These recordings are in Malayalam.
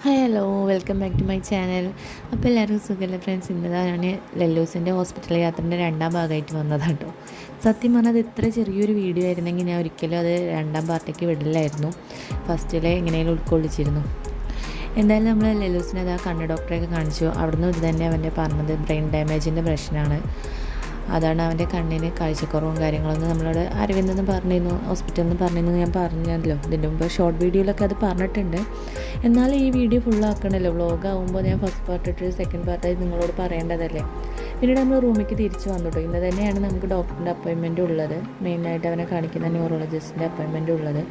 Hi hello welcome back to my channel. അപ്പോൾ എല്ലാവർക്കും സുഖമല്ലേ ഫ്രണ്ട്സ്? ഇന്നതാണ് ഞാൻ ലല്ലൂസിൻ്റെ ഹോസ്പിറ്റൽ യാത്രൻ്റെ രണ്ടാം ഭാഗമായിട്ട് വന്നതാണ് കേട്ടോ. സത്യം പറഞ്ഞാൽ അത് ഇത്ര ചെറിയൊരു വീഡിയോ ആയിരുന്നെങ്കിൽ ഞാൻ ഒരിക്കലും അത് രണ്ടാം പാർട്ടിക്ക് വിടില്ലായിരുന്നു. ഫസ്റ്റിലെ എങ്ങനെയും ഉൾക്കൊള്ളിച്ചിരുന്നു. എന്തായാലും നമ്മൾ ലല്ലൂസിനെ അത് ആ കണ്ണ് ഡോക്ടറെയൊക്കെ കാണിച്ചു. അവിടുന്ന് ഇത് തന്നെ അവൻ്റെ പറഞ്ഞത് ബ്രെയിൻ ഡാമേജിൻ്റെ പ്രശ്നമാണ്. അതാണ് അവൻ്റെ കണ്ണിന് കാഴ്ചക്കുറവും കാര്യങ്ങളൊന്നും നമ്മളോട് അരവിന്ദെന്ന് പറഞ്ഞിരുന്നു, ഹോസ്പിറ്റലിൽ നിന്ന് പറഞ്ഞിരുന്നു. ഞാൻ പറഞ്ഞല്ലോ ഇതിൻ്റെ മുമ്പ് ഷോർട്ട് വീഡിയോയിലൊക്കെ അത് പറഞ്ഞിട്ടുണ്ട്. എന്നാലും ഈ വീഡിയോ ഫുള്ളാക്കണമല്ലോ, വ്ളോഗാകുമ്പോൾ ഞാൻ ഫസ്റ്റ് പാർട്ട് ഇട്ട് സെക്കൻഡ് പാർട്ടായി നിങ്ങളോട് പറയേണ്ടതല്ലേ. പിന്നീട് നമ്മൾ റൂമിലേക്ക് തിരിച്ച് വന്നിട്ടു. ഇന്ന് തന്നെയാണ് നമുക്ക് ഡോക്ടറിൻ്റെ അപ്പോയിൻമെൻറ്റ് ഉള്ളത്. മെയിനായിട്ട് അവനെ കാണിക്കുന്ന ന്യൂറോളജിസ്റ്റിൻ്റെ അപ്പോയിൻമെൻറ്റ് ഉള്ളത്.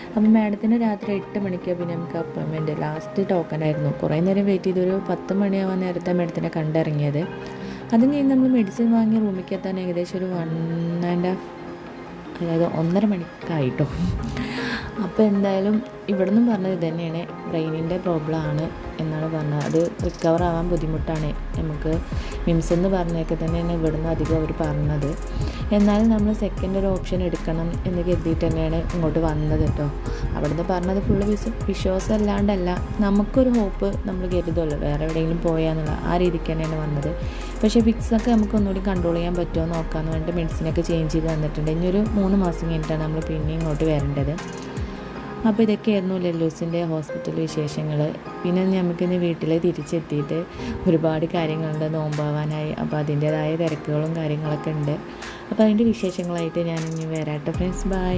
അപ്പം മാഡത്തിന് രാത്രി 8 മണിക്ക് പിന്നെ നമുക്ക് അപ്പോയിൻമെൻറ്റ് ലാസ്റ്റ് ടോക്കനായിരുന്നു. കുറേ നേരം വെയിറ്റ് ചെയ്ത് ഒരു 10 മണിയാവാൻ നേരത്തെ മാഡത്തിനെ കണ്ടിറങ്ങിയത്. അതും കഴിഞ്ഞ് നമ്മൾ മെഡിസിൻ വാങ്ങി റൂമിലേക്ക് എത്താൻ ഏകദേശം ഒരു 1.5 അതായത് 1.5 മണിക്കായിട്ടോ. അപ്പോൾ എന്തായാലും ഇവിടെ നിന്നും പറഞ്ഞത് ഇത് തന്നെയാണ്, ബ്രെയിനിൻ്റെ പ്രോബ്ലം ആണ് എന്നാണ് പറഞ്ഞത്. അത് റിക്കവർ ആവാൻ ബുദ്ധിമുട്ടാണ്. നമുക്ക് മിംസ് എന്ന് പറഞ്ഞൊക്കെ തന്നെയാണ് ഇവിടെ നിന്ന് അധികം അവർ പറഞ്ഞത്. എന്നാലും നമ്മൾ സെക്കൻഡ് ഒരു ഓപ്ഷൻ എടുക്കണം എന്ന് കരുതിയിട്ട് തന്നെയാണ് ഇങ്ങോട്ട് വന്നത് കേട്ടോ. അവിടുന്ന് പറഞ്ഞത് ഫുള്ള് വിശ്വാസം അല്ലാണ്ടല്ല, നമുക്കൊരു ഹോപ്പ് നമ്മൾ കരുതുമല്ലോ വേറെ എവിടെയെങ്കിലും പോയാന്നുള്ള ആ രീതിക്ക് തന്നെയാണ് വന്നത്. പക്ഷേ ഫിക്സൊക്കെ നമുക്ക് ഒന്നുകൂടി കൺട്രോൾ ചെയ്യാൻ പറ്റുമോ നോക്കാമെന്ന് പറഞ്ഞിട്ട് മെഡിസിനൊക്കെ ചേഞ്ച് ചെയ്ത് തന്നിട്ടുണ്ട്. ഇനി ഒരു 3 മാസം കഴിഞ്ഞിട്ടാണ് നമ്മൾ പിന്നെ ഇങ്ങോട്ട് വരേണ്ടത്. അപ്പോൾ ഇതൊക്കെയായിരുന്നു ലല്ലൂസിൻ്റെ ഹോസ്പിറ്റൽ വിശേഷങ്ങൾ. പിന്നെ നമുക്കിന്ന് വീട്ടിൽ തിരിച്ചെത്തിയിട്ട് ഒരുപാട് കാര്യങ്ങളുണ്ട്, നോമ്പാവാനായി. അപ്പോൾ അതിൻ്റേതായ തിരക്കുകളും കാര്യങ്ങളൊക്കെ ഉണ്ട്. അപ്പോൾ അതിൻ്റെ വിശേഷങ്ങളായിട്ട് ഞാൻ ഇനി വരാട്ടെ ഫ്രണ്ട്സ്. ബൈ.